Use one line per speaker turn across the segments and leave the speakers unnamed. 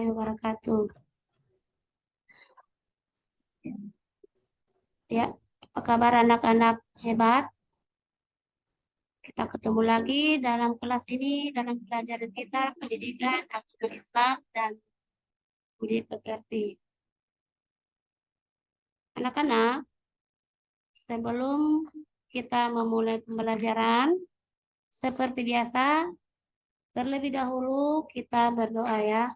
warahmatullahi wabarakatuh. Ya, apa kabar anak-anak hebat? Kita ketemu lagi dalam kelas ini, dalam pelajaran kita pendidikan agama Islam dan budi pekerti. Anak-anak, sebelum kita memulai pembelajaran, seperti biasa, terlebih dahulu kita berdoa ya.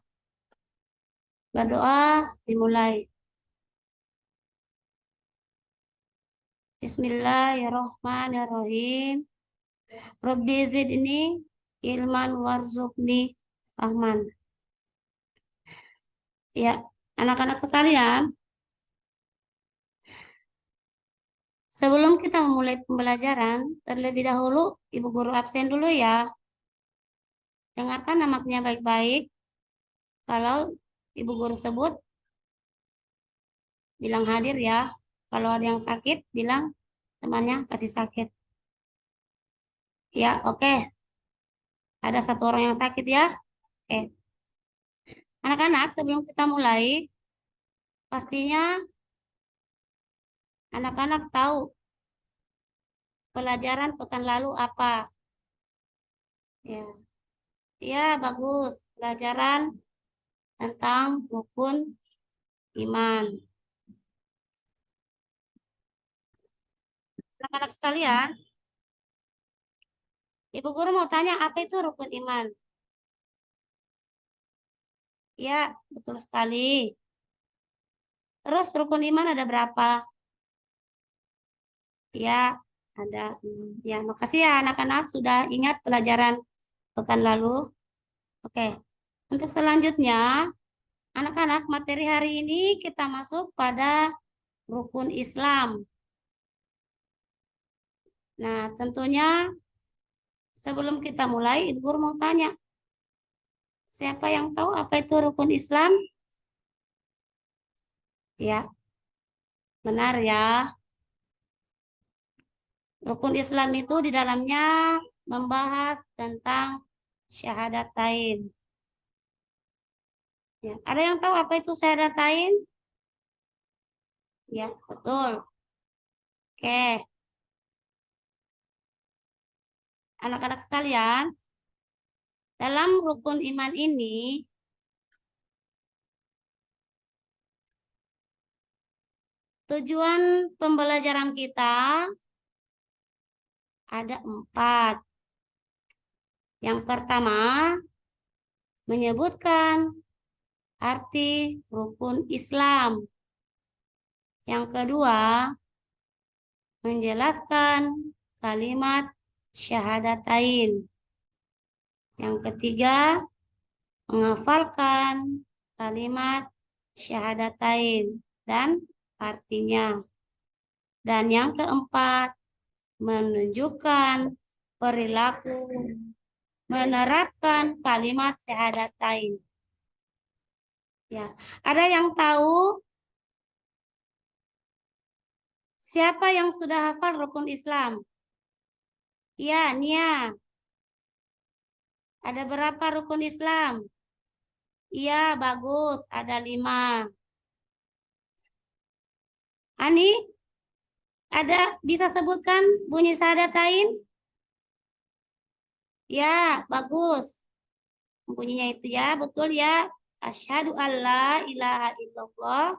Berdoa dimulai. Bismillahirrahmanirrahim. Rabbi zidni ilman warzuqni rahman. Ya, anak-anak sekalian, sebelum kita memulai pembelajaran, terlebih dahulu Ibu Guru absen dulu ya. Dengarkan namanya baik-baik. Kalau Ibu Guru sebut, bilang hadir ya. Kalau ada yang sakit, bilang temannya kasih sakit. Ya, oke. Ada satu orang yang sakit ya. Oke. Anak-anak, sebelum kita mulai, pastinya anak-anak tahu pelajaran pekan lalu apa. Ya, ya bagus. Pelajaran tentang rukun iman. Anak-anak sekalian, Ibu Guru mau tanya apa itu rukun iman? Ya, betul sekali. Terus rukun iman ada berapa? Ya, ada. Ya, makasih ya anak-anak sudah ingat pelajaran pekan lalu. Oke, untuk selanjutnya, anak-anak materi hari ini kita masuk pada rukun Islam. Nah, tentunya sebelum kita mulai, Ibu Guru mau tanya, siapa yang tahu apa itu rukun Islam? Ya, benar ya. Rukun Islam itu di dalamnya membahas tentang syahadatain. Ya, ada yang tahu apa itu syahadatain? Ya, betul. Oke, anak-anak sekalian, dalam rukun iman ini tujuan pembelajaran kita ada 4. Yang pertama, menyebutkan arti rukun Islam. Yang kedua, menjelaskan kalimat syahadatain. Yang ketiga, menghafalkan kalimat syahadatain dan artinya. Dan yang keempat, menunjukkan perilaku menerapkan kalimat syahadatain. Ya, ada yang tahu siapa yang sudah hafal rukun Islam? Ya, Nia. Ada berapa rukun Islam? Iya, bagus. Ada 5. Ani, ada bisa sebutkan bunyi syahadatain? Ya, bagus. Bunyinya itu ya, betul ya. Asyhadu alla ilaha illallah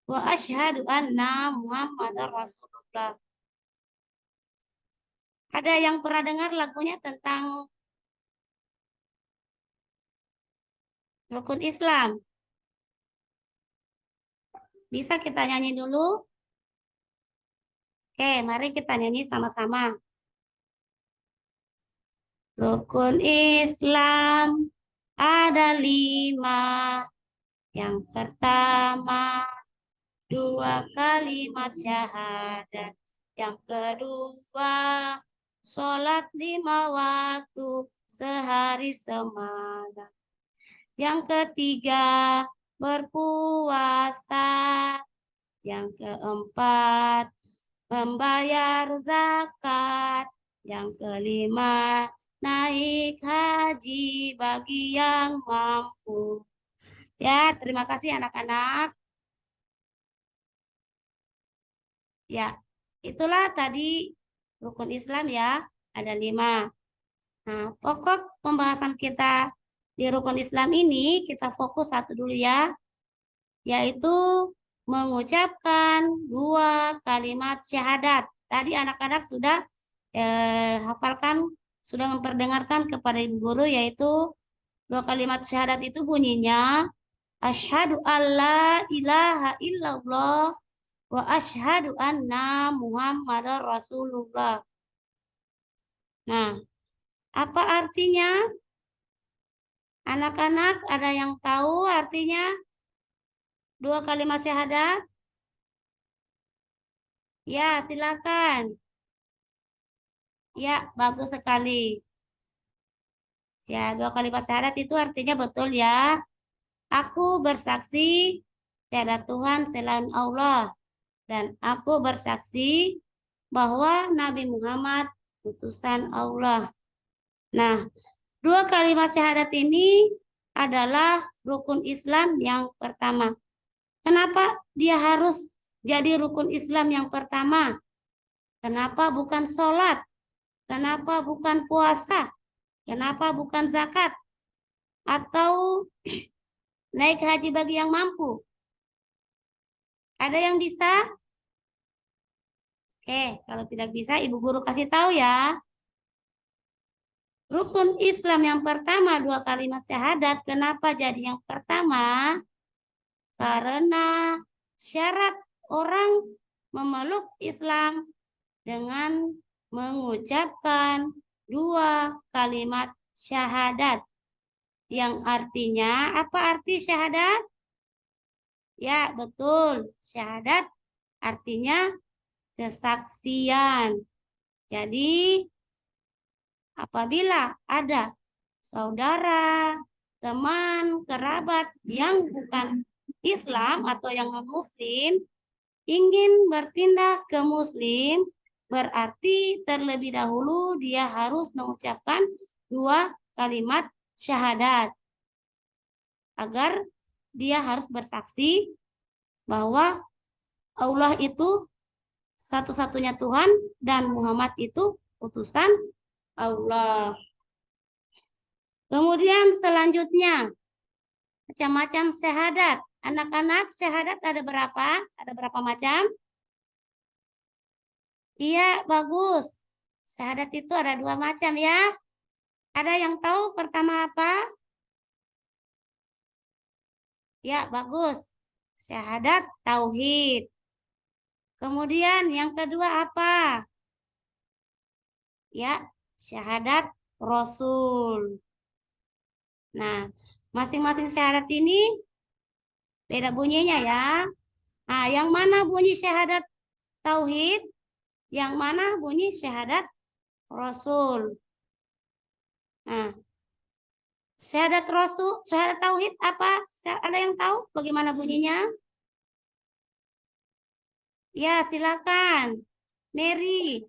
wa asyhadu anna Muhammadar Rasulullah. Ada yang pernah dengar lagunya tentang rukun Islam? Bisa kita nyanyi dulu? Oke, mari kita nyanyi sama-sama. Rukun Islam ada 5. Yang pertama, 2 kalimat syahadat. Yang kedua, sholat 5 waktu sehari semalam. Yang ketiga, berpuasa. Yang keempat, membayar zakat. Yang kelima, naik haji bagi yang mampu. Ya, terima kasih anak-anak. Ya, itulah tadi rukun Islam ya, ada 5. Nah, pokok pembahasan kita di rukun Islam ini kita fokus satu dulu ya, yaitu mengucapkan 2 kalimat syahadat. Tadi anak-anak sudah hafalkan, sudah memperdengarkan kepada ibu guru, yaitu 2 kalimat syahadat itu bunyinya asyhadu alla ilaha illallah wa asyhadu anna Muhammadar Rasulullah. Nah, apa artinya? Anak-anak ada yang tahu artinya 2 kalimat syahadat? Ya, silakan. Ya, bagus sekali. Ya, 2 kalimat syahadat itu artinya betul ya. Aku bersaksi tiada Tuhan selain Allah. Dan aku bersaksi bahwa Nabi Muhammad utusan Allah. Nah, 2 kalimat syahadat ini adalah rukun Islam yang pertama. Kenapa dia harus jadi rukun Islam yang pertama? Kenapa bukan sholat? Kenapa bukan puasa? Kenapa bukan zakat? Atau naik haji bagi yang mampu? Ada yang bisa? Oke, kalau tidak bisa, ibu guru kasih tahu ya. Rukun Islam yang pertama 2 kalimat syahadat. Kenapa jadi yang pertama? Karena syarat orang memeluk Islam dengan mengucapkan 2 kalimat syahadat. Yang artinya, apa arti syahadat? Ya, betul. Syahadat artinya kesaksian. Jadi, apabila ada saudara, teman, kerabat yang bukan Islam atau yang non-Muslim ingin berpindah ke Muslim, berarti terlebih dahulu dia harus mengucapkan 2 kalimat syahadat. Agar dia harus bersaksi bahwa Allah itu satu-satunya Tuhan dan Muhammad itu utusan Allah. Kemudian selanjutnya, macam-macam syahadat. Anak-anak, syahadat ada berapa? Ada berapa macam? Iya, bagus. Syahadat itu ada 2 macam ya. Ada yang tahu pertama apa? Ya, bagus. Syahadat tauhid. Kemudian yang kedua apa? Ya, syahadat Rasul. Nah, masing-masing syahadat ini beda bunyinya ya. Nah, yang mana bunyi syahadat tauhid? Yang mana bunyi syahadat Rasul? Nah, syahadat Rasul, syahadat tauhid apa? Ada yang tahu bagaimana bunyinya? Ya, silakan. Mary.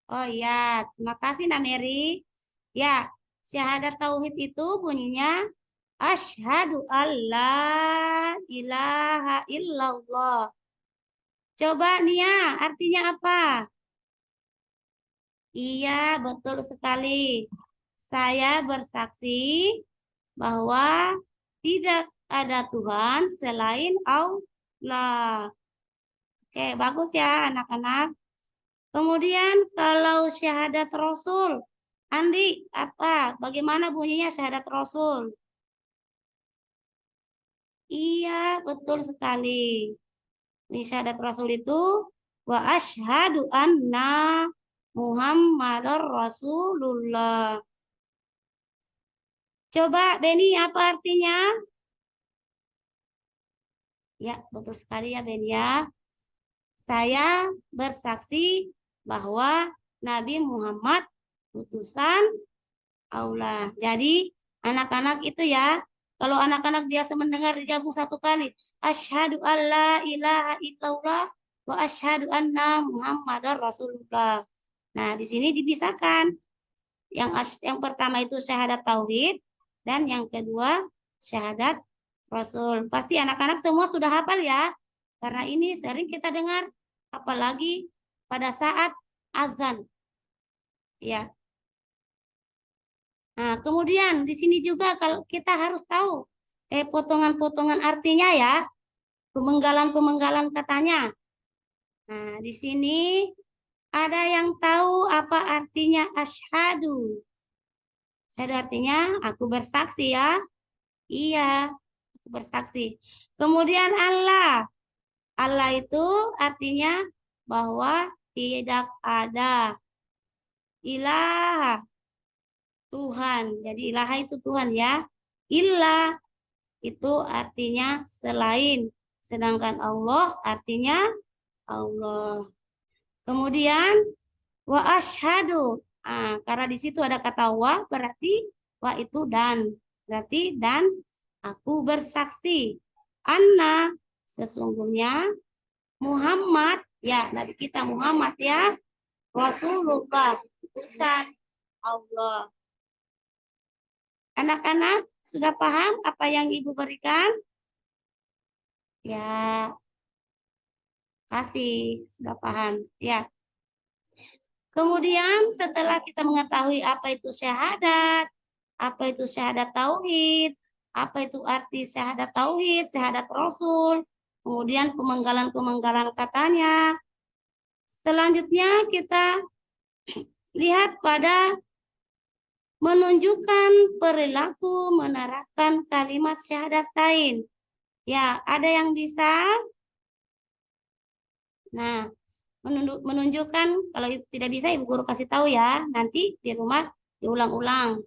Oh ya, terima kasih Nak Mary. Ya, syahadat tauhid itu bunyinya asyhadu alla ilaha illallah. Coba Nia, artinya apa? Iya, betul sekali. Saya bersaksi bahwa tidak ada Tuhan selain Allah. Oke, bagus ya anak-anak. Kemudian kalau syahadat Rasul, Andi, apa? Bagaimana bunyinya syahadat Rasul? Iya, betul sekali. Bunyi syahadat Rasul itu wa asyhadu anna Muhammadar Rasulullah. Coba Beni, apa artinya? Ya, betul sekali ya Beni ya. Saya bersaksi bahwa Nabi Muhammad utusan Allah. Jadi anak-anak itu ya, kalau anak-anak biasa mendengar digabung satu kali, asyhadu alla ilaha illallah wa asyhadu anna Muhammadar Rasulullah. Nah, di sini dipisahkan. Yang pertama itu syahadat tauhid dan yang kedua syahadat Rasul. Pasti anak-anak semua sudah hafal ya. Karena ini sering kita dengar apalagi pada saat azan. Ya. Nah, kemudian di sini juga kalau kita harus tahu potongan-potongan artinya ya, pemenggalan-pemenggalan katanya. Nah, di sini ada yang tahu apa artinya asyhadu? Asyhadu artinya aku bersaksi ya. Iya, aku bersaksi. Kemudian Allah. Allah itu artinya bahwa tidak ada ilah Tuhan. Jadi ilah itu Tuhan ya. Ilah itu artinya selain. Sedangkan Allah artinya Allah. Kemudian wa asyhadu. Karena di situ ada kata wa berarti wa itu dan. Berarti dan aku bersaksi. Anna sesungguhnya Muhammad ya Nabi kita Muhammad ya Rasulullah utusan Allah. Anak-anak sudah paham apa yang Ibu berikan? Ya, kasih sudah paham. Ya. Kemudian setelah kita mengetahui apa itu syahadat tauhid, apa itu arti syahadat tauhid, syahadat Rasul, kemudian pemenggalan-pemenggalan katanya. Selanjutnya kita lihat pada menunjukkan perilaku menerapkan kalimat syahadatain. Ya, ada yang bisa? Nah, menunjukkan kalau tidak bisa Ibu Guru kasih tahu ya, nanti di rumah diulang-ulang.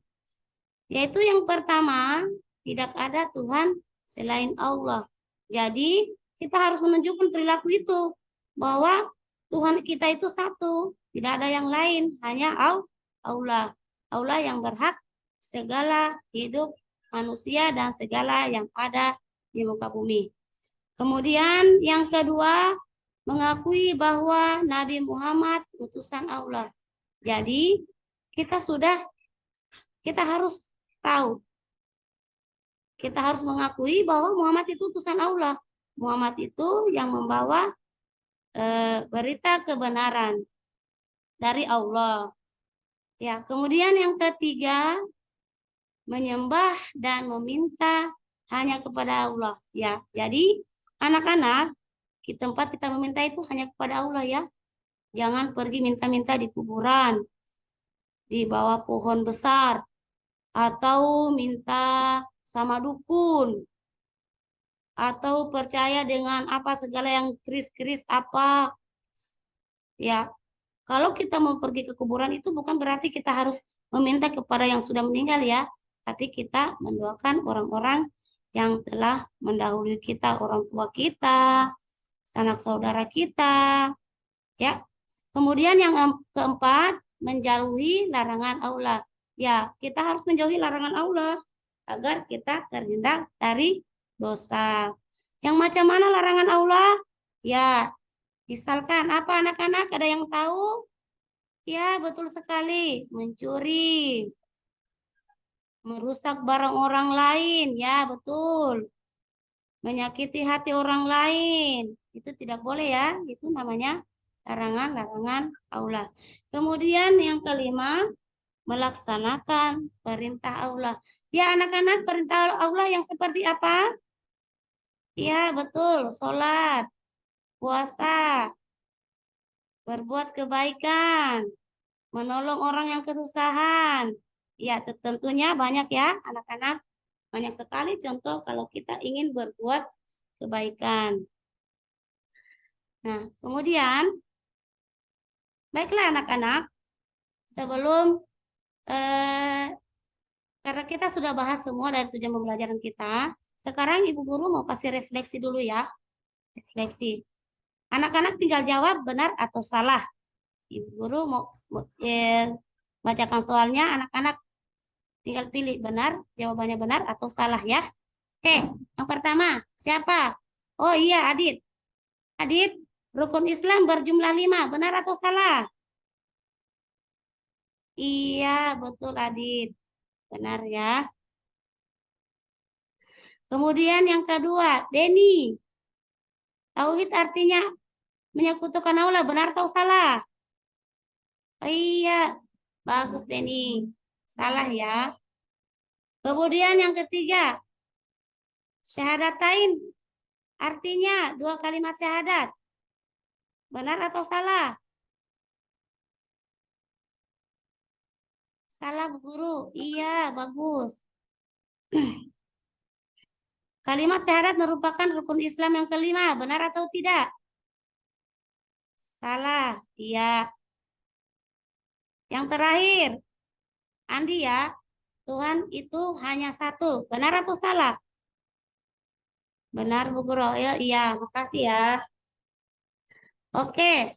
Yaitu yang pertama, tidak ada Tuhan selain Allah. Jadi, kita harus menunjukkan perilaku itu bahwa Tuhan kita itu satu, tidak ada yang lain, hanya Allah. Allah yang berhak segala hidup manusia dan segala yang ada di muka bumi. Kemudian yang kedua, mengakui bahwa Nabi Muhammad utusan Allah. Jadi, kita harus tahu, kita harus mengakui bahwa Muhammad itu utusan Allah. Muhammad itu yang membawa berita kebenaran dari Allah. Ya, kemudian yang ketiga, menyembah dan meminta hanya kepada Allah. Ya, jadi anak-anak di tempat kita meminta itu hanya kepada Allah ya. Jangan pergi minta-minta di kuburan, di bawah pohon besar, atau minta sama dukun, atau percaya dengan apa segala yang keris-keris apa. Ya, kalau kita mau pergi ke kuburan itu bukan berarti kita harus meminta kepada yang sudah meninggal ya, tapi kita mendoakan orang-orang yang telah mendahului kita, orang tua kita, sanak saudara kita, ya. Kemudian yang keempat, menjauhi larangan Allah. Ya, kita harus menjauhi larangan Allah agar kita terhindar dari dosa. Yang macam mana larangan Allah? Ya, misalkan apa anak-anak ada yang tahu? Ya, betul sekali. Mencuri, merusak barang orang lain. Ya, betul. Menyakiti hati orang lain. Itu tidak boleh ya. Itu namanya larangan-larangan Allah. Kemudian yang kelima, melaksanakan perintah Allah. Ya, anak-anak, perintah Allah yang seperti apa? Ya, betul. Sholat, puasa, berbuat kebaikan, menolong orang yang kesusahan. Ya, tentunya banyak ya, anak-anak. Banyak sekali contoh kalau kita ingin berbuat kebaikan. Nah, kemudian, baiklah anak-anak, sebelum karena kita sudah bahas semua dari tujuan pembelajaran kita, sekarang Ibu Guru mau kasih refleksi dulu ya. Refleksi. Anak-anak tinggal jawab benar atau salah. Ibu Guru mau bacakan soalnya, anak-anak tinggal pilih benar, jawabannya benar atau salah ya. Oke, yang pertama, siapa? Oh iya, Adit. Adit, rukun Islam berjumlah 5, benar atau salah? Iya, betul Adit. Benar ya. Kemudian yang kedua, Beni. Tauhid artinya menyekutukan Allah, benar atau salah? Oh iya, bagus Beni. Salah ya. Kemudian yang ketiga, syahadatain artinya dua kalimat syahadat. Benar atau salah? Salah Bu Guru. Iya, bagus. Kalimat syahadat merupakan rukun Islam yang kelima. Benar atau tidak? Salah. Iya. Yang terakhir, Andi ya. Tuhan itu hanya satu. Benar atau salah? Benar Bu Guru. Ya, iya, makasih ya. Oke,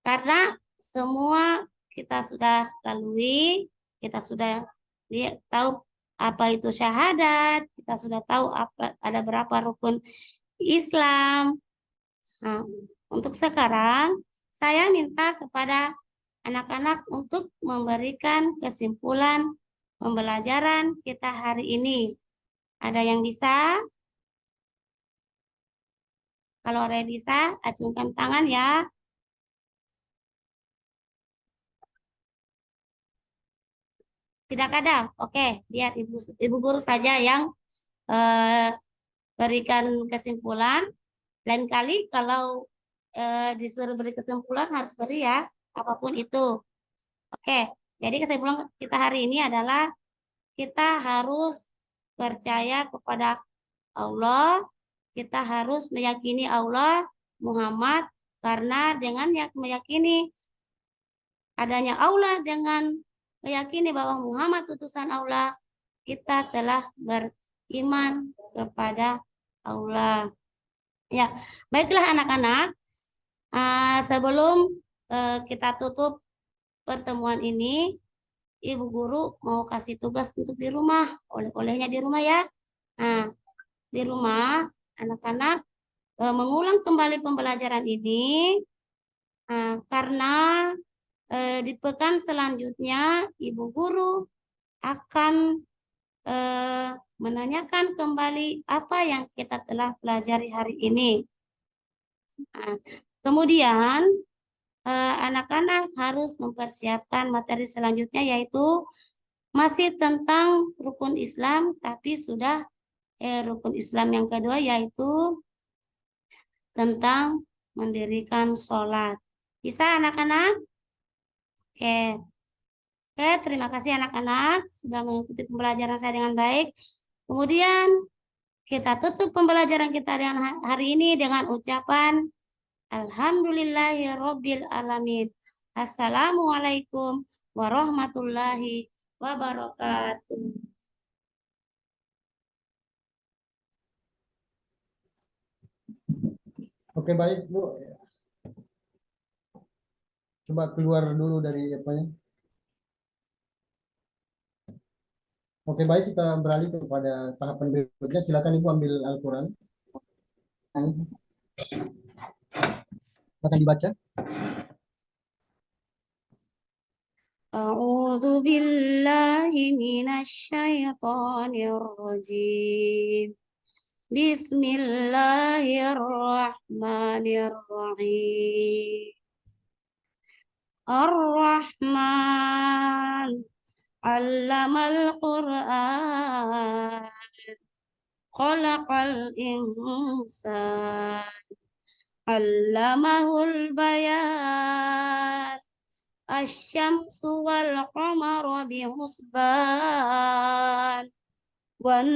karena semua kita sudah lalui, kita sudah lihat tahu apa itu syahadat, kita sudah tahu apa ada berapa rukun Islam. Nah, untuk sekarang saya minta kepada anak-anak untuk memberikan kesimpulan pembelajaran kita hari ini. Ada yang bisa? Kalau ada yang bisa, acungkan tangan ya. Tidak ada. Oke, biar ibu guru saja yang eh, berikan kesimpulan. Lain kali kalau disuruh beri kesimpulan harus beri ya, apapun itu. Oke, jadi kesimpulan kita hari ini adalah kita harus percaya kepada Allah, kita harus meyakini Allah, Muhammad, karena dengan meyakini adanya Allah, dengan meyakini bahwa Muhammad utusan Allah, kita telah beriman kepada Allah. Ya, baiklah anak-anak, sebelum kita tutup pertemuan ini, Ibu Guru mau kasih tugas untuk di rumah, oleh-olehnya di rumah ya. Nah, di rumah anak-anak mengulang kembali pembelajaran ini karena di pekan selanjutnya Ibu Guru akan menanyakan kembali apa yang kita telah pelajari hari ini. Nah, kemudian anak-anak harus mempersiapkan materi selanjutnya yaitu masih tentang rukun Islam, tapi sudah rukun Islam yang kedua yaitu tentang mendirikan sholat. Bisa anak-anak? Oke. Oke, terima kasih anak-anak sudah mengikuti pembelajaran saya dengan baik. Kemudian kita tutup pembelajaran kita dengan hari ini dengan ucapan Alhamdulillahirobbil alamin. Assalamualaikum warahmatullahi wabarakatuh.
Oke, baik Bu. Coba keluar dulu dari apanya. Oke, baik, kita beralih kepada tahapan berikutnya. Silakan Ibu ambil Al-Quran. Akan dibaca.
A'udzu billahi minasyaitonir rajim. Bismillahirrahmanirrahim. Ar-Rahman 'allamal Qur'an. Khalaqal insan. 'Allamahul bayan. Asy-syamsu wal qamaru bihusban. Wan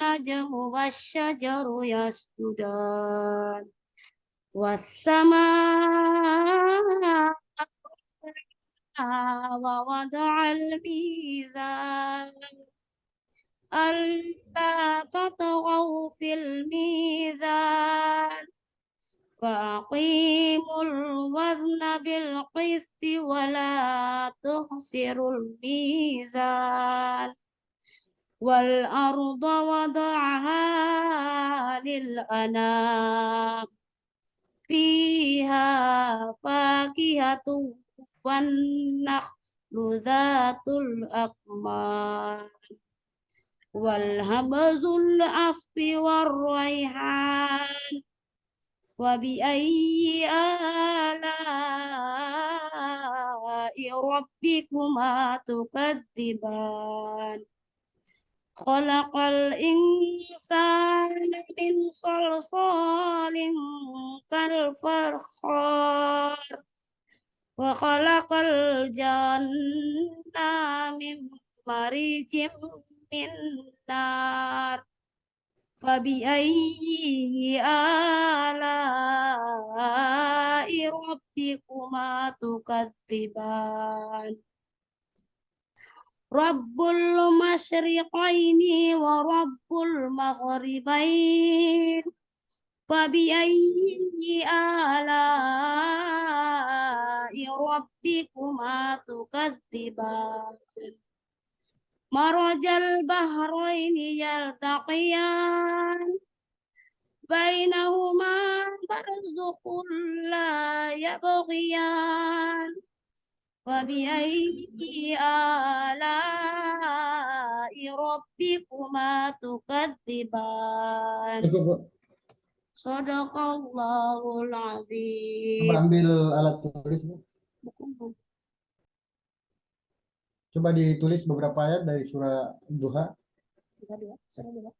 najmu wasyajaru yasjudan. Was-samaa wa wada'al mizan. Alla tatghaw fil mizan. وأقيموا الوزن بالقسط ولا تخسروا الميزان والأرض وضعها للأنام فيها فاكهة والنخل ذات الأكمام والهمز العصف والريحان وبأي آلاء ربكما تكذبان خلق الإنسان من صلصال كالفخار وخلق الجنة من مريج من نار فبأي آلاء ربكما تكذبان رب المشرقين ورب المغربين فبأي آلاء ربكما تكذبان مرج البحرين يلتقيان بينهما برزخ لا يبغيان فبأي آلاء ربكما تكذبان
Cukup, Bu.
Sadaqallahul
Coba
azim.
ambil alat tulis, Bu. Coba ditulis beberapa ayat dari surah Duha.
Surah dua.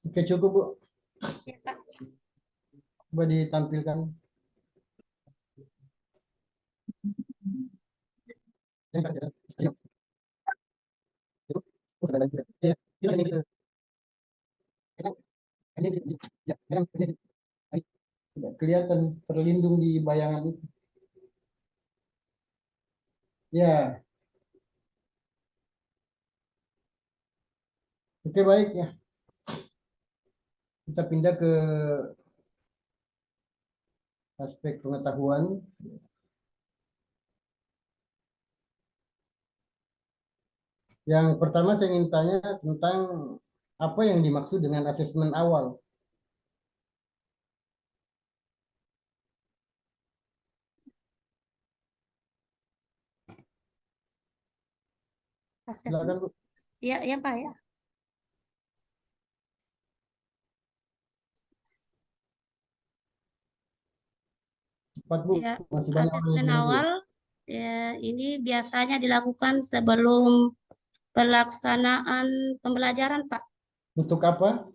Oke, cukup, Bu.
Ya, Pak.
Coba ditampilkan. Kelihatan terlindung di bayangan itu. Ya, oke, baik ya. Kita pindah ke aspek pengetahuan. Yang pertama saya ingin tanya tentang apa yang dimaksud dengan asesmen awal.
Asesmen.
Silakan, Bu.
Ya, ya Pak ya.
Cepat, Bu.
Ya,
Masih banyak orang yang
asesmen
menunggu.
awal ya ini biasanya dilakukan sebelum pelaksanaan pembelajaran, Pak,
Untuk apa?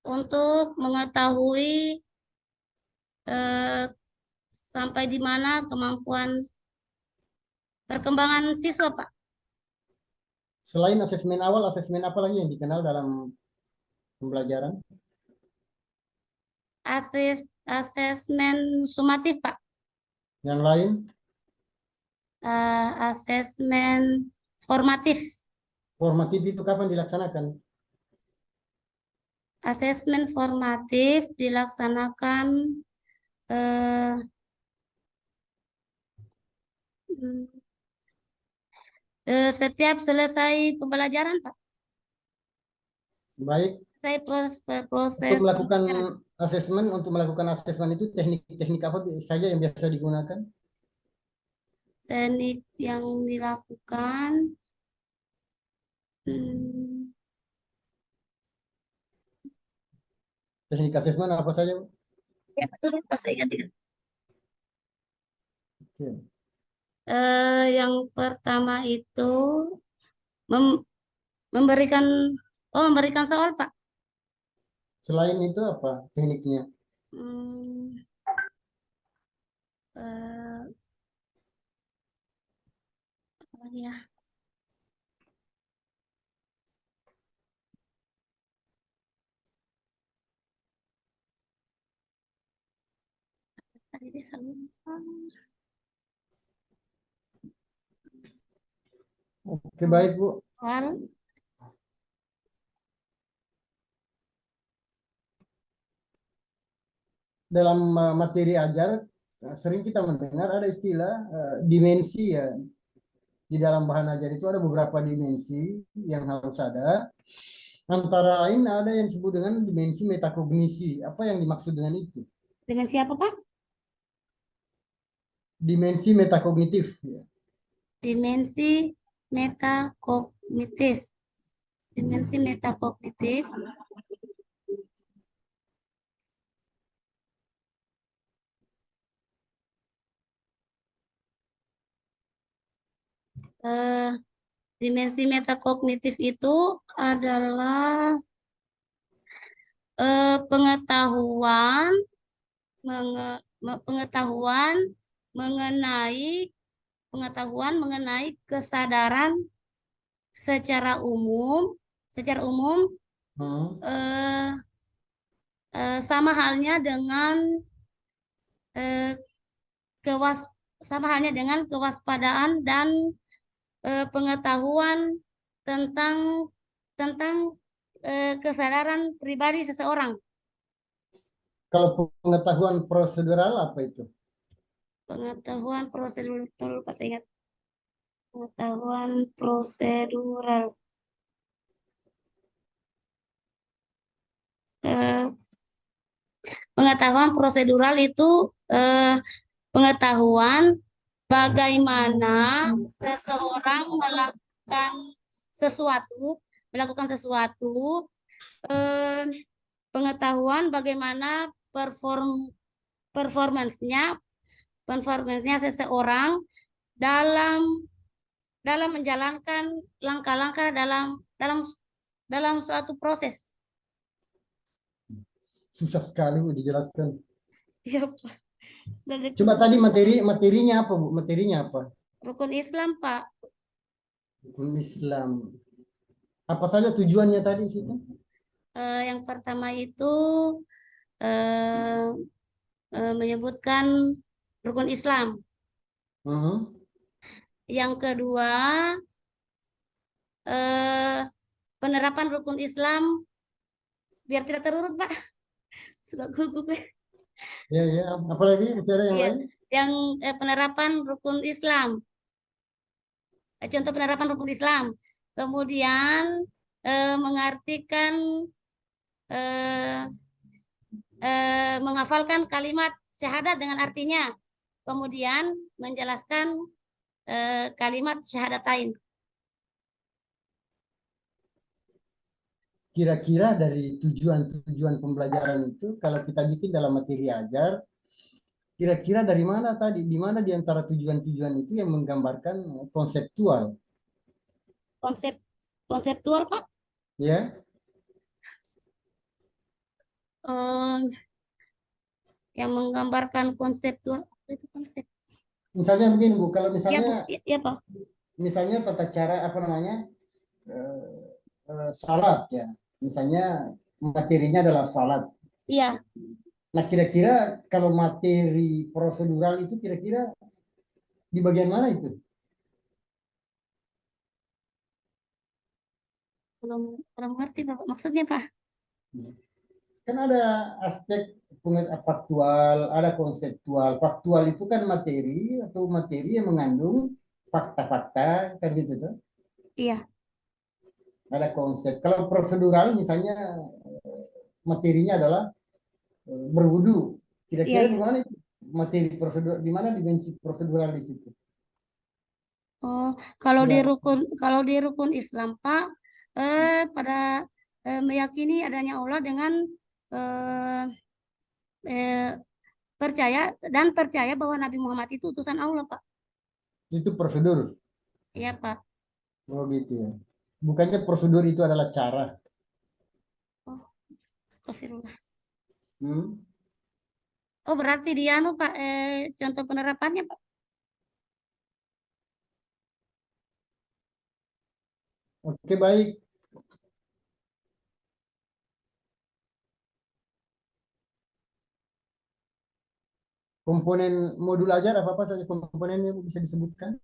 untuk mengetahui eh, sampai di mana kemampuan perkembangan siswa, Pak.
Selain asesmen awal, asesmen apa lagi yang dikenal dalam pembelajaran?
Asesmen sumatif, Pak.
Yang lain,
Asesmen formatif.
formatif itu kapan dilaksanakan?
Asesmen formatif dilaksanakan eh, mm, setiap selesai pembelajaran, Pak.
Baik,
Selesai
untuk
proses
melakukan
pembelajaran.
asesmen, itu teknik-teknik apa saja yang biasa digunakan?
Teknik yang dilakukan hmm,
Teknik asesmen apa saja, Bu?
ya betul, Pak, saya ingat.
Oke.
Yang pertama itu mem- memberikan memberikan soal, Pak.
Selain itu apa tekniknya?
Hmm, eh, apa lagi ya? Tadi saya lupa.
Oke, baik Bu.
Soal.
Dalam materi ajar sering kita mendengar ada istilah dimensi ya. Di dalam bahan ajar itu ada beberapa dimensi yang harus ada. Antara lain ada yang disebut dengan dimensi metakognisi. Apa yang dimaksud dengan itu?
Dimensi apa, Pak?
Dimensi metakognitif. Ya.
Dimensi metakognitif. Dimensi metakognitif. Eh, Dimensi metakognitif itu adalah pengetahuan pengetahuan mengenai kesadaran secara umum secara umum
Hmm.
eh, sama halnya dengan eh, kewas sama halnya dengan kewaspadaan dan pengetahuan tentang tentang kesadaran pribadi seseorang.
Kalau pengetahuan prosedural apa itu?
Pengetahuan prosedur, betul pas ingat. Pengetahuan prosedural. Eh, Pengetahuan prosedural itu pengetahuan bagaimana seseorang sesuatu, melakukan sesuatu, eh, pengetahuan bagaimana performansnya, performansnya seseorang dalam dalam menjalankan langkah-langkah dalam dalam suatu proses.
Susah sekali Bu dijelaskan.
Ya, Pak. Sudah
Coba
dekat
tadi materinya apa Bu? Materinya apa?
rukun Islam, Pak.
Rukun Islam. Apa saja tujuannya tadi situ?
Yang pertama itu eh, menyebutkan rukun Islam.
Mhm.
Yang kedua, eh, penerapan rukun Islam biar tidak terurut, Pak. Sudah gugup.
Ya, ya. Apalagi masih ada yang
Iya,
lain?
yang penerapan rukun Islam. Contoh penerapan rukun Islam. Kemudian mengartikan eh, menghafalkan kalimat syahadat dengan artinya. Kemudian menjelaskan kalimat syahadatain.
Kira-kira dari tujuan-tujuan pembelajaran itu, kalau kita bikin dalam materi ajar, kira-kira dari mana tadi? Di mana di antara tujuan-tujuan itu yang menggambarkan konseptual?
Konsep konseptual, Pak.
Ya,
Eh, yang menggambarkan konseptual itu konsep.
misalnya begini Bu, kalau
Ya, Bu.
misalnya
Ya, ya, Pak.
misalnya tata cara apa namanya salat ya, misalnya materinya adalah salat.
Iya,
Nah, kira-kira kalau materi prosedural itu kira-kira di bagian mana itu?
belum belum ngerti, Bapak. Maksudnya, Pak.
Kan ada aspek faktual, ada konseptual. Faktual itu kan materi atau materi yang mengandung fakta-fakta, kan gitu tuh.
Iya.
Ada konsep. Kalau prosedural misalnya materinya adalah berwudu.
Iya,
Kira-kira di
iya.
mana itu? Materi prosedur, di mana dimensi prosedural di situ?
Oh,
Ya,
kalau di rukun Islam, Pak, pada meyakini adanya Allah dengan eh, eh, percaya bahwa Nabi Muhammad itu utusan Allah, Pak.
Itu prosedur.
Iya, Pak.
Oh gitu ya. Bukannya prosedur itu adalah cara.
Oh, astagfirullah.
Hmm?
Oh, berarti dia anu, Pak, contoh penerapannya, Pak.
Oke baik. Komponen modul ajar apa saja komponennya Bu, bisa disebutkan?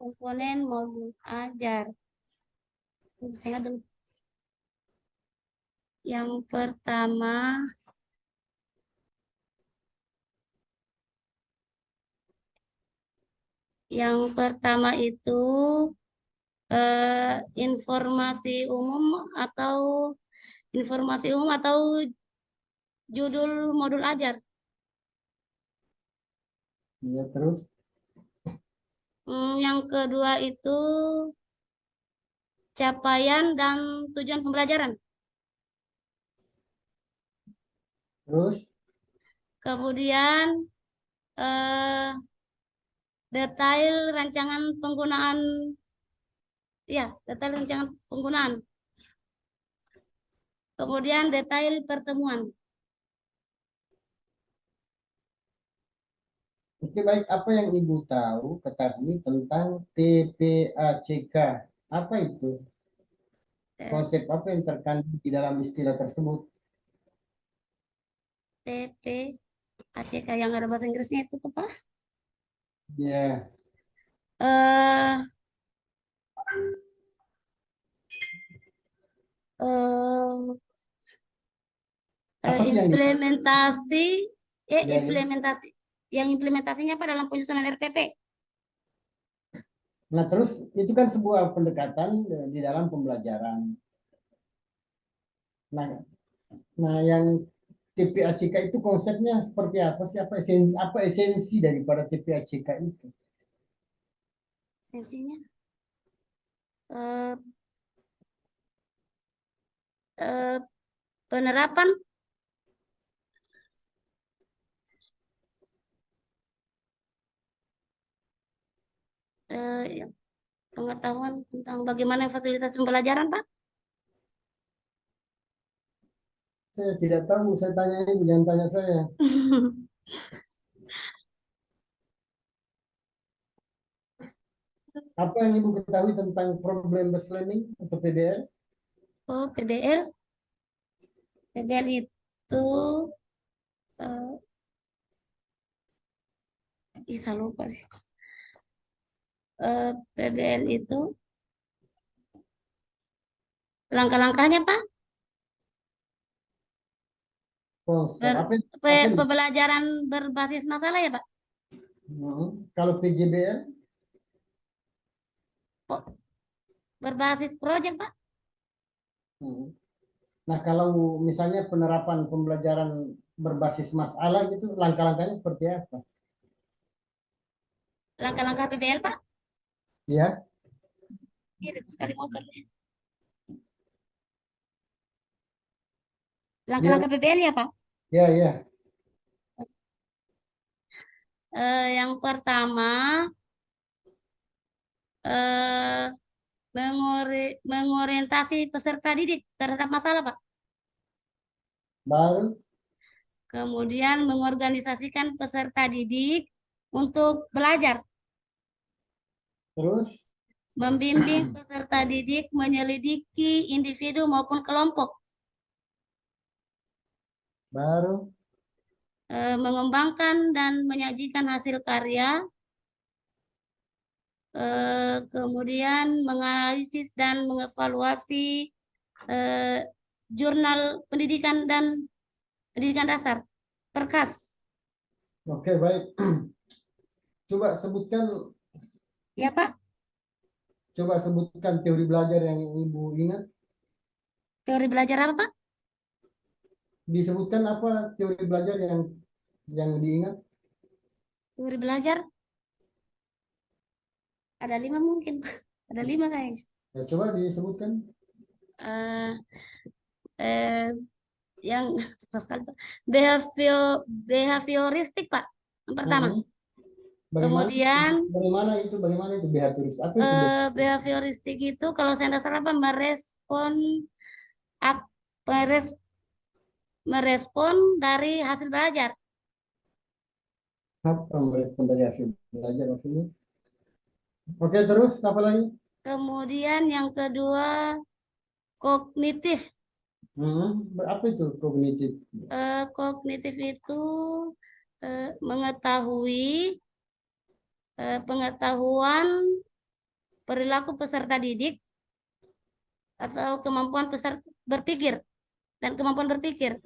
Komponen modul ajar. Saya ingat dulu. Yang pertama, itu eh, informasi umum atau judul modul ajar.
Ya terus.
Yang kedua itu capaian dan tujuan pembelajaran.
Terus.
Kemudian eh, detail rancangan penggunaan, ya, detail rancangan penggunaan. Kemudian detail pertemuan.
Oke baik. Apa yang Ibu ketahui tentang TPACK? Apa itu?
Eh,
Konsep apa yang terkandung di dalam istilah tersebut?
TP ACK yang ada bahasa Inggrisnya itu apa?
Ya.
Eh, eh,
Apa sih yang
implementasi,
ya, ya.
implementasinya apa dalam penyusunan RPP?
Nah, terus itu kan sebuah pendekatan di dalam pembelajaran. Nah, yang TPACK itu konsepnya seperti apa sih? Apa esensi daripada TPACK itu?
Isinya eh, eh, penerapan ya, pengetahuan tentang bagaimana fasilitas pembelajaran, Pak.
Saya tidak tahu, saya tanya ini, jangan tanya saya. Apa yang Ibu ketahui tentang problem based learning atau PBL?
Oh, PBL. PBL itu eh, bisa lupa deh. PBL itu langkah-langkahnya, Pak.
Konsep apa ini?
Pembelajaran berbasis masalah ya, Pak.
Kalau PJBL,
Oh, berbasis proyek, Pak.
hmm. Nah kalau misalnya penerapan pembelajaran berbasis masalah gitu, langkah-langkahnya seperti apa?
Langkah-langkah PBL, Pak.
Ya,
Iya, sekali motor.
ya,
Langkah-langkah PBL ya, Pak.
ya, ya.
Yang pertama, eh, mengorientasi peserta didik terhadap masalah, Pak.
Baru,
Kemudian mengorganisasikan peserta didik untuk belajar.
terus,
Membimbing peserta didik menyelidiki individu maupun kelompok.
baru,
Mengembangkan dan menyajikan hasil karya. Kemudian menganalisis dan mengevaluasi eh, jurnal pendidikan dan pendidikan dasar. Perkas.
oke baik. Coba sebutkan,
Ya, Pak.
teori belajar yang Ibu ingat.
Teori belajar apa, Pak?
Disebutkan apa teori belajar yang diingat?
Teori belajar ada 5 mungkin, Pak. Ada 5 kayaknya.
Ya, coba disebutkan.
Eh, eh, yang susah sekali, Pak. Behavioristik, Pak. Yang pertama.
Mhm. Bagaimana
Kemudian
bagaimana itu behavioris? Apa itu
behavioristik itu kalau saya tidak salah apa merespon ak- meres- merespon dari hasil belajar.
apa merespon dari hasil belajar maksudnya? Oke, terus apa lagi?
Kemudian yang kedua kognitif.
Apa itu kognitif?
Kognitif itu mengetahui pengetahuan perilaku peserta didik atau kemampuan peserta berpikir dan kemampuan berpikir.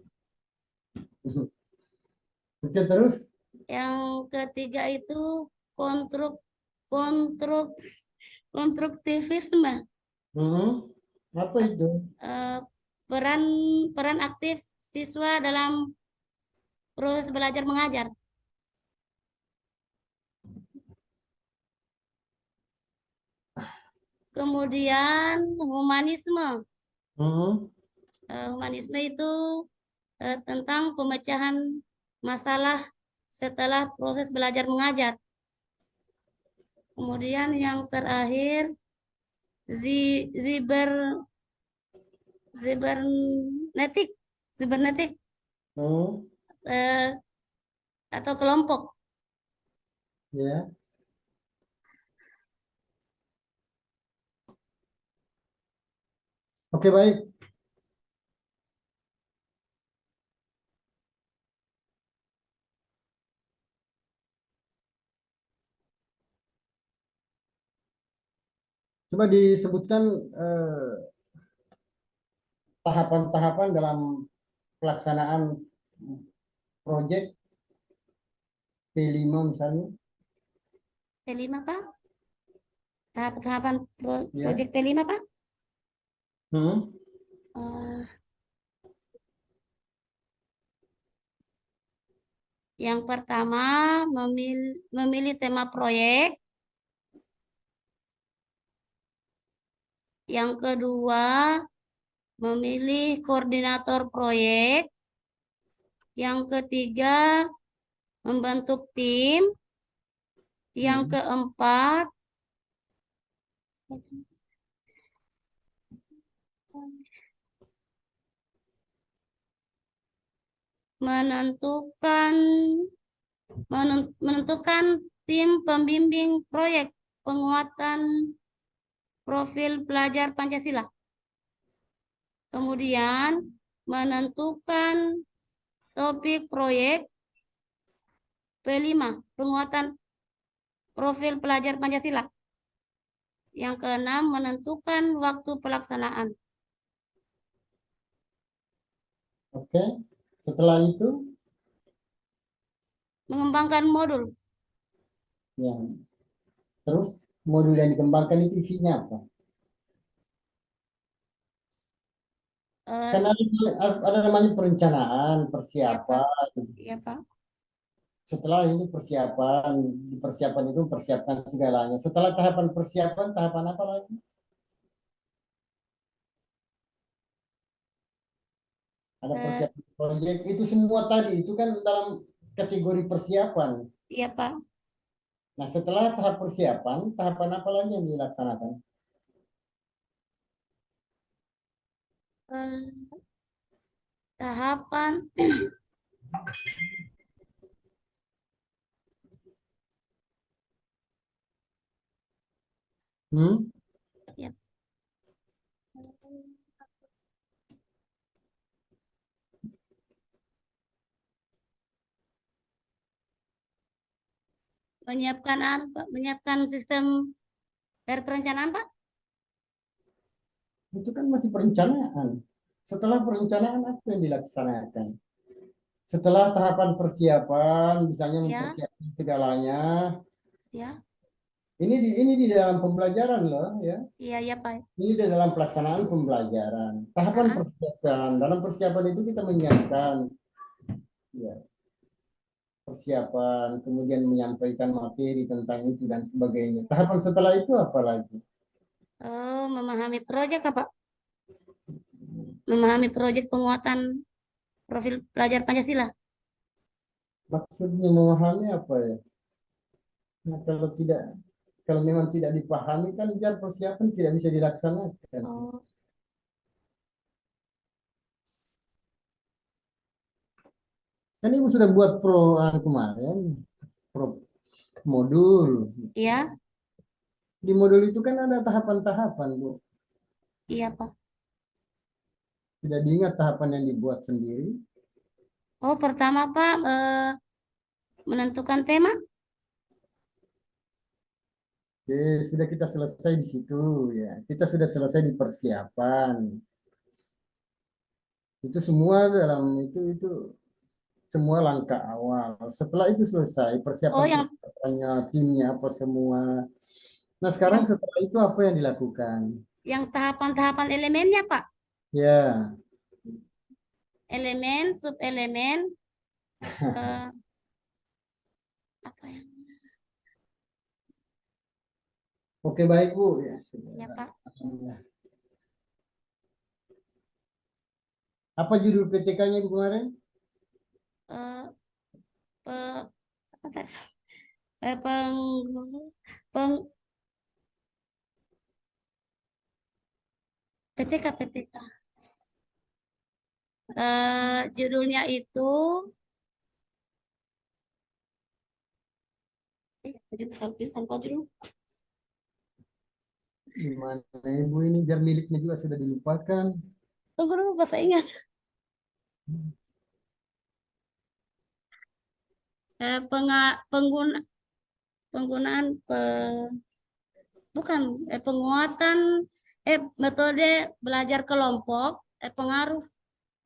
Oke, terus?
Yang ketiga itu kontruk kontruk konstruktivisme.
Hmm, apa itu?
Eh, peran peran aktif siswa dalam proses belajar mengajar. Kemudian humanisme.
Hmm,
Humanisme itu tentang pemecahan masalah setelah proses belajar mengajar. Kemudian yang terakhir ziber zibernetik zibernetik
hmm,
eh, atau kelompok.
ya. Oke, baik. Coba disebutkan tahapan-tahapan dalam pelaksanaan proyek P5 misalnya.
P5 Pak? Tahap-tahapan
Ya.
proyek P5 Pak?
Hmm,
Eh, yang pertama memilih tema proyek. Yang kedua memilih koordinator proyek. Yang ketiga membentuk tim. Yang
hmm.
keempat menentukan menentukan tim pembimbing proyek penguatan profil pelajar Pancasila. Kemudian menentukan topik proyek P5, penguatan profil pelajar Pancasila. Yang keenam, menentukan waktu pelaksanaan.
Oke. Setelah itu,
Mengembangkan modul.
ya. Terus modul yang dikembangkan itu isinya apa?
Eh,
Kan ada namanya perencanaan,
ya Pak,
persiapan.
ya Pak.
Setelah itu persiapan, di persiapan itu persiapkan segalanya. Setelah tahapan persiapan, tahapan apa lagi? Ada
Eh,
persiapan proyek, itu semua tadi, itu kan dalam kategori persiapan.
ya Pak.
Nah, setelah tahap persiapan, tahapan apa lagi yang dilaksanakan?
Eh, tahapan,
Hmm?
ya. Menyiapkan, Pak, menyiapkan sistem dari perencanaan, Pak.
Itu kan masih perencanaan. Setelah perencanaan apa yang dilaksanakan? Setelah tahapan persiapan, misalnya
Ya,
mempersiapkan segalanya,
ya,
ini di dalam pembelajaran loh ya.
iya, ya Pak.
Ini di dalam pelaksanaan pembelajaran. Tahapan
Ah,
persiapan. Dalam persiapan itu kita menyiapkan ya, persiapan, kemudian menyampaikan materi tentang itu dan sebagainya. Tahapan setelah itu apa lagi?
memahami proyek, Pak. Memahami proyek penguatan. Profil pelajar Pancasila.
Maksudnya memahami apa ya? Nah, kalau memang tidak dipahami kan biar persiapan tidak bisa dilaksanakan.
Oh,
Kan ibu sudah buat kemarin, pro modul.
iya,
Di modul itu kan ada tahapan-tahapan, Bu.
iya Pak.
Tidak diingat tahapan yang dibuat sendiri.
Oh, pertama Pak, menentukan tema.
Oke, sudah kita selesai di situ ya. Kita sudah selesai di persiapan. Itu semua dalam itu semua langkah awal. Setelah itu selesai,
Oh,
persiapan-persiapannya, timnya apa semua. Nah, sekarang
yang
setelah itu apa yang dilakukan?
yang tahapan-tahapan elemennya Pak.
Ya,
Elemen, subelemen, eh, apa ya?
oke baik Bu. Ya,
Ya
sudah.
Pak.
Alhamdulillah. Apa judul PTK-nya Ibu kemarin?
Eh, pe, apa tadi? Peng, peng, PTK, PTK. Judulnya itu, tadi bisa lupa judul.
Gimana Ibu ini biar miliknya juga sudah dilupakan.
Tunggu dulu, bahasa ingat. Pengguna, penggunaan bukan penguatan metode belajar kelompok, pengaruh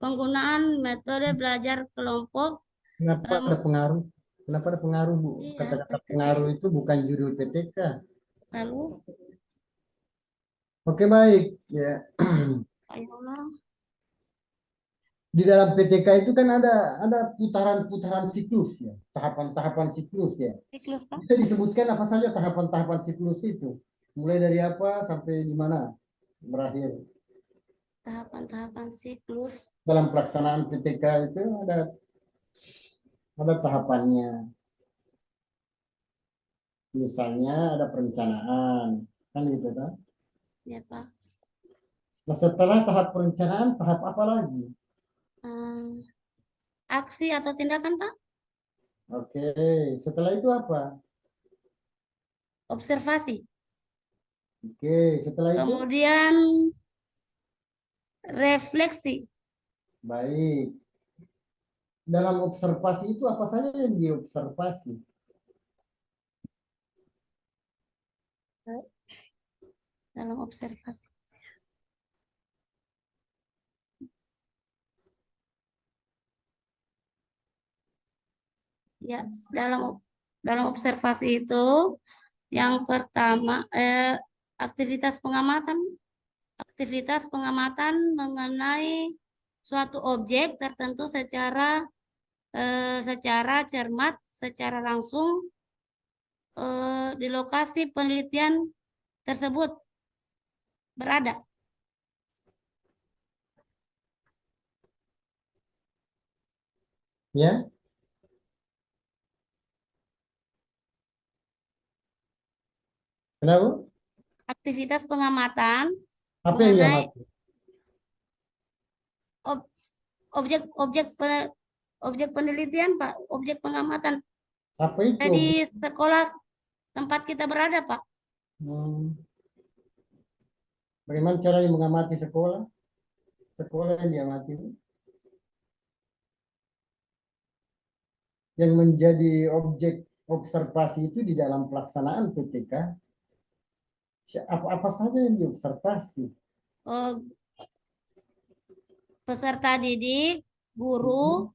penggunaan metode belajar kelompok.
Kenapa
em,
ada pengaruh? Kenapa ada pengaruh Bu?
iya,
Kata-kata
PTK
pengaruh itu bukan judul PTK.
lalu
Oke baik ya.
kayak orang
Di dalam PTK itu kan ada putaran-putaran siklus ya, tahapan-tahapan siklus ya.
siklus Pak.
Bisa disebutkan apa saja tahapan-tahapan siklus itu? Mulai dari apa sampai di mana berakhir?
Tahapan-tahapan siklus.
Dalam pelaksanaan PTK itu ada tahapannya. Misalnya ada perencanaan, kan gitu kan?
Ya Pak.
Nah, setelah tahap perencanaan, tahap apa lagi?
Em, Aksi atau tindakan Pak.
Oke, setelah itu apa?
Observasi.
Oke, setelah itu
Kemudian refleksi.
baik. Dalam observasi itu apa saja yang diobservasi?
Dalam observasi. Ya, dalam observasi itu yang pertama aktivitas pengamatan mengenai suatu objek tertentu secara cermat, secara langsung di lokasi penelitian tersebut berada.
Ya, kenapa?
Aktivitas pengamatan
Apa yang
mengenai
diamati?
ob- objek penelitian, Pak, objek pengamatan
Apa itu
di
objek?
sekolah tempat kita berada, Pak.
Hmm, bagaimana caranya mengamati sekolah? Sekolah yang diamati. Yang menjadi objek observasi itu di dalam pelaksanaan PTK. Apa saja yang diobservasi?
Eh, Peserta didik, guru,
Hmm,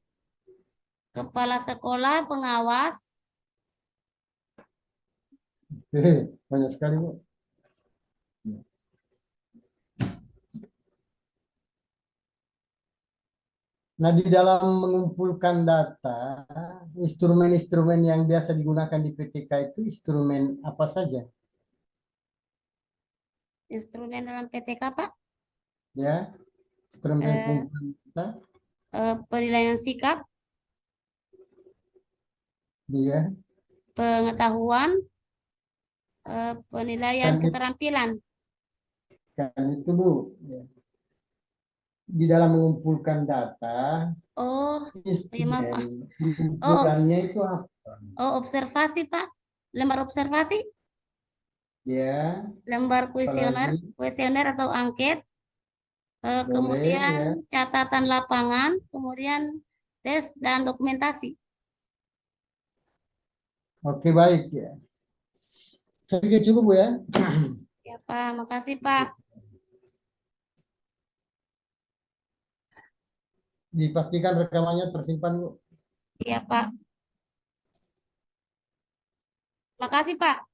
kepala sekolah, pengawas.
banyak sekali, Bu. Nah, di dalam mengumpulkan data, instrumen-instrumen yang biasa digunakan di PTK itu instrumen apa saja?
Instrumen dalam PTK, Pak.
Ya, instrumen
Eh,
pengumpulan data.
penilaian sikap,
Iya,
pengetahuan, penilaian
kan,
keterampilan.
kan itu Bu, ya. Di dalam mengumpulkan data,
Oh, ya maaf.
instrumen
Oh,
pengumpulannya itu apa?
oh, observasi, Pak. Lembar observasi,
Ya,
lembar kuesioner,
apalagi
kuesioner atau angket,
boleh
kemudian
ya.
catatan lapangan, kemudian tes dan dokumentasi.
Oke, baik ya. Saya kira cukup Bu ya.
Ya, Pak. Makasih, Pak.
Dipastikan rekamannya tersimpan Bu.
Iya, Pak. Makasih, Pak.